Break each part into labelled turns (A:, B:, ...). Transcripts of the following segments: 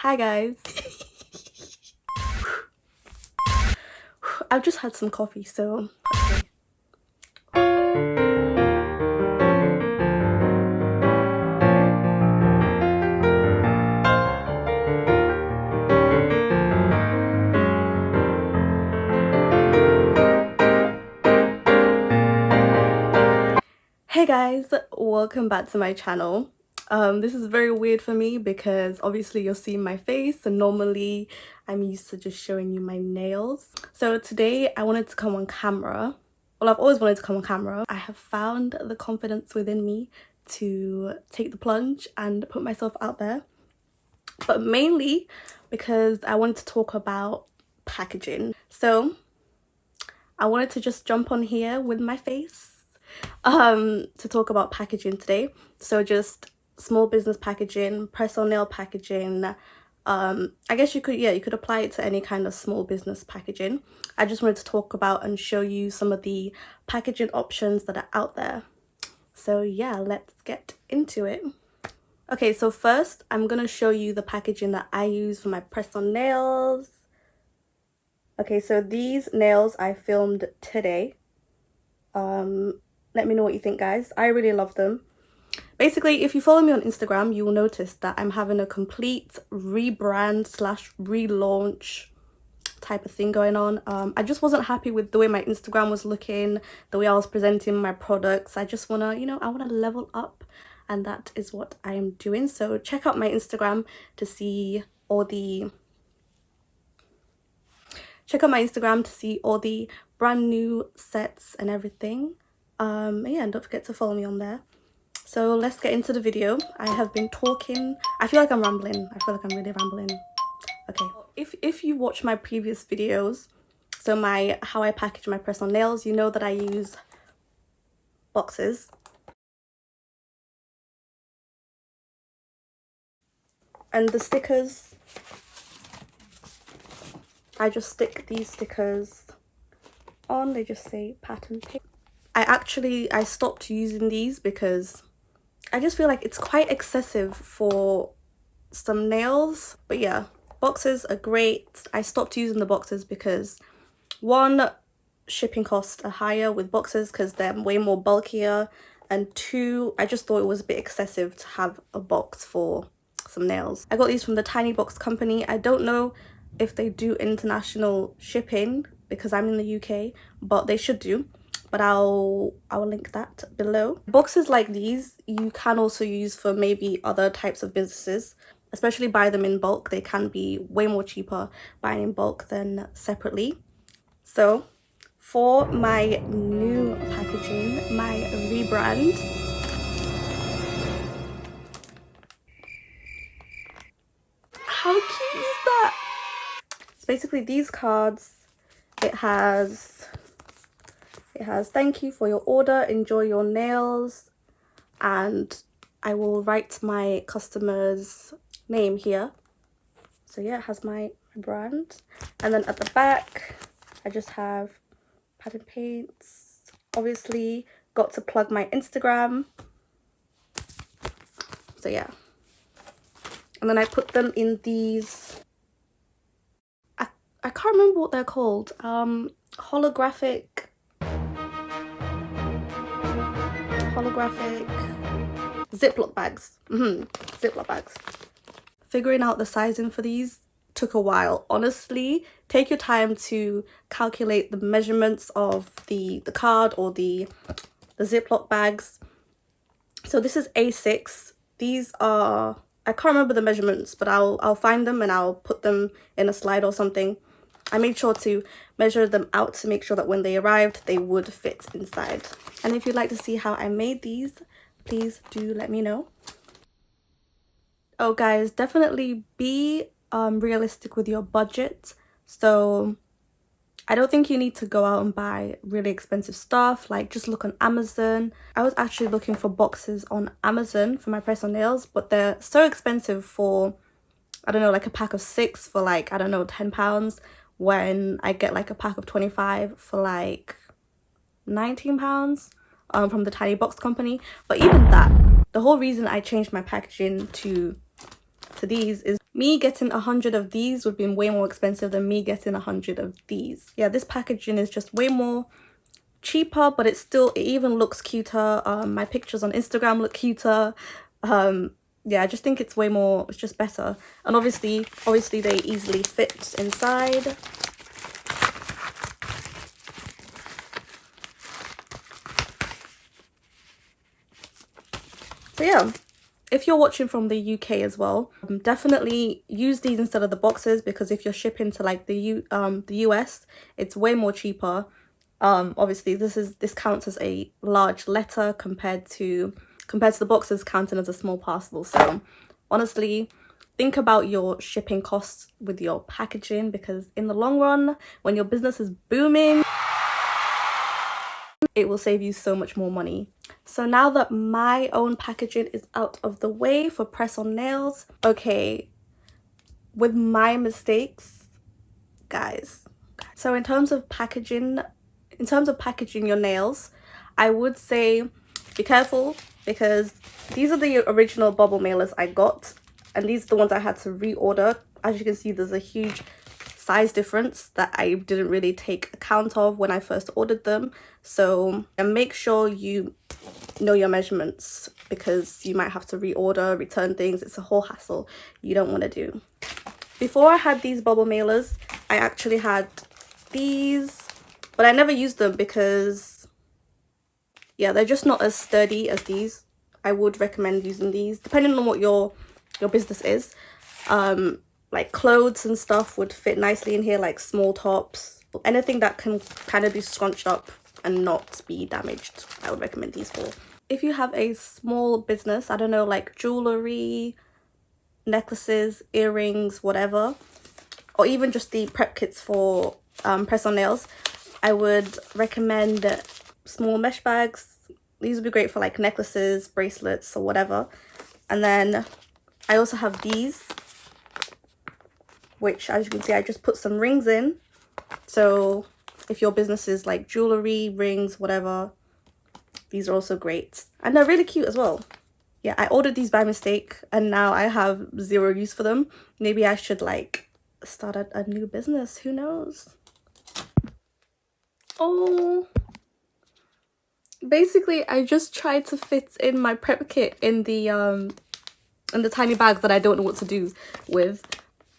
A: Hi guys. I've just had some coffee, so okay. Hey guys, welcome back to my channel. This is very weird for me because obviously you're seeing my face and normally I'm used to just showing you my nails. So today I wanted to come on camera. Well, I've always wanted to come on camera. I have found the confidence within me to take the plunge and put myself out there. But mainly because I wanted to talk about packaging. So I wanted to just jump on here with my face to talk about packaging today. So just small business packaging, press on nail packaging. I guess you could apply it to any kind of small business packaging. I just wanted to talk about and show you some of the packaging options that are out there. So yeah, let's get into it. Okay, so first I'm gonna show you the packaging that I use for my press on nails. Okay, so these nails I filmed today. Let me know what you think, guys. I really love them. Basically, if you follow me on Instagram, you will notice that I'm having a complete rebrand slash relaunch type of thing going on. I just wasn't happy with the way my Instagram was looking, the way I was presenting my products. I just want to, I want to level up, and that is what I am doing. So check out my Instagram to see all the brand new sets and everything. Yeah, and don't forget to follow me on there. So let's get into the video. I have been talking. I feel like I'm rambling. I feel like I'm really rambling. Okay, if you watch my previous videos, so how I package my press on nails, you know that I use boxes. And the stickers, I just stick these stickers on. They just say pattern pin. I stopped using these because I just feel like it's quite excessive for some nails. But yeah, boxes are great. I stopped using the boxes because one, shipping costs are higher with boxes because they're way more bulkier, and two, I just thought it was a bit excessive to have a box for some nails. I got these from the Tiny Box company. I don't know if they do international shipping because I'm in the UK, but they should do. But I'll link that below. Boxes like these you can also use for maybe other types of businesses, especially buy them in bulk. They can be way more cheaper buying in bulk than separately. So for my new packaging, my rebrand, how cute is that? So basically these cards, it has thank you for your order, enjoy your nails, and I will write my customer's name here. So yeah, it has my brand. And then at the back I just have pattern paints. Obviously got to plug my Instagram. So yeah, and then I put them in these, I can't remember what they're called, holographic Ziploc bags. Ziploc bags. Figuring out the sizing for these took a while. Honestly, take your time to calculate the measurements of the card or the Ziploc bags. So this is A6. These are, I can't remember the measurements, but I'll find them and I'll put them in a slide or something. I made sure to measure them out to make sure that when they arrived they would fit inside. And if you'd like to see how I made these, please do let me know. Oh guys, definitely be realistic with your budget. So I don't think you need to go out and buy really expensive stuff. Like, just look on Amazon. I was actually looking for boxes on Amazon for my press on nails, but they're so expensive for, I don't know, like a pack of 6 for like, I don't know, £10, when I get like a pack of 25 for like £19 from the Tiny Box company. But even that, the whole reason I changed my packaging to to these is me getting 100 of these would be way more expensive than me getting 100 of these. Yeah, this packaging is just way more cheaper, but it even looks cuter. My pictures on Instagram look cuter. Yeah, I just think it's way more, it's just better. And obviously they easily fit inside. So yeah, if you're watching from the UK as well, definitely use these instead of the boxes, because if you're shipping to like the US, it's way more cheaper. Obviously this counts as a large letter compared to the boxes counting as a small parcel. So honestly, think about your shipping costs with your packaging, because in the long run, when your business is booming, it will save you so much more money. So now that my own packaging is out of the way for press-on nails, okay, with my mistakes, guys. So in terms of packaging your nails, I would say be careful, because these are the original bubble mailers I got, and these are the ones I had to reorder. As you can see, there's a huge size difference that I didn't really take account of when I first ordered them. So make sure you know your measurements, because you might have to reorder, return things. It's a whole hassle you don't want to do. Before I had these bubble mailers, I actually had these, but I never used them because, yeah, they're just not as sturdy as these. I would recommend using these, depending on what your business is. Like clothes and stuff would fit nicely in here, like small tops, anything that can kind of be scrunched up and not be damaged, I would recommend these for. If you have a small business, I don't know, like jewellery, necklaces, earrings, whatever, or even just the prep kits for press-on nails, I would recommend small mesh bags. These would be great for like necklaces, bracelets, or whatever. And then I also have these, which, as you can see, I just put some rings in. So if your business is like jewellery, rings, whatever, these are also great. And they're really cute as well. Yeah, I ordered these by mistake and now I have zero use for them. Maybe I should like start a new business, who knows? Oh, basically I just tried to fit in my prep kit in the tiny bags that I don't know what to do with.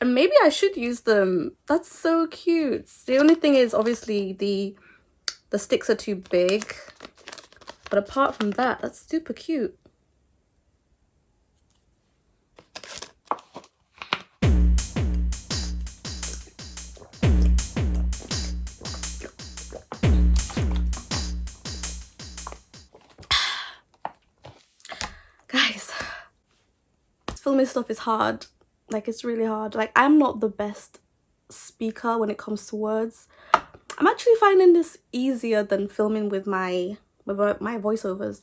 A: And maybe I should use them. That's so cute. The only thing is, obviously, the sticks are too big. But apart from that, that's super cute. Guys, filming stuff is hard. Like, it's really hard. Like, I'm not the best speaker when it comes to words. I'm actually finding this easier than filming with my voiceovers.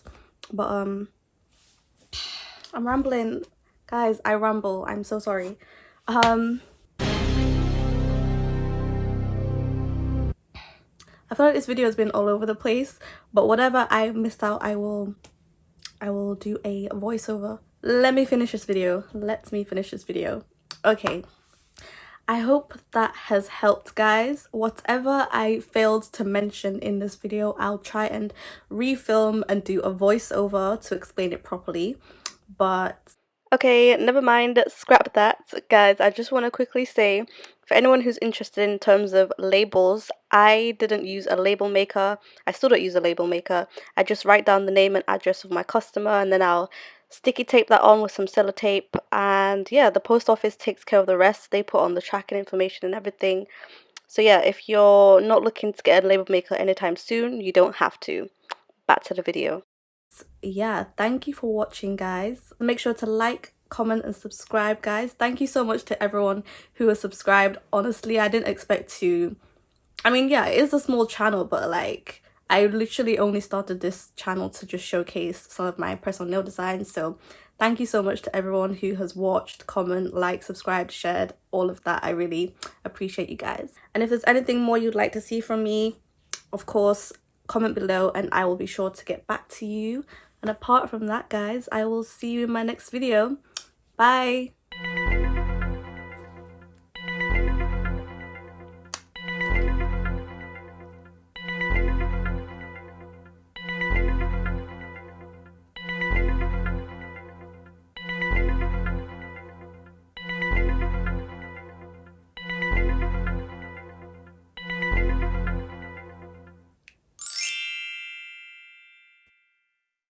A: But I'm rambling. Guys, I ramble. I'm so sorry. I feel like this video has been all over the place, but whatever I missed out, I will do a voiceover. Let me finish this video. Let me finish this video. Okay, I hope that has helped, guys. Whatever I failed to mention in this video, I'll try and refilm and do a voiceover to explain it properly. But okay, never mind, scrap that, guys. I just want to quickly say, for anyone who's interested in terms of labels, I didn't use a label maker. I still don't use a label maker. I just write down the name and address of my customer, and then I'll sticky tape that on with some sellotape. And yeah, the post office takes care of the rest. They put on the tracking information and everything. So yeah, if you're not looking to get a label maker anytime soon, you don't have to. Back to the video. Yeah, thank you for watching, guys. Make sure to like, comment and subscribe, guys. Thank you so much to everyone who has subscribed. Honestly, I didn't expect to. I mean, yeah, it is a small channel, but like, I literally only started this channel to just showcase some of my press-on nail designs. So thank you so much to everyone who has watched, comment, like, subscribed, shared, all of that. I really appreciate you guys. And if there's anything more you'd like to see from me, of course, comment below and I will be sure to get back to you. And apart from that, guys, I will see you in my next video. Bye.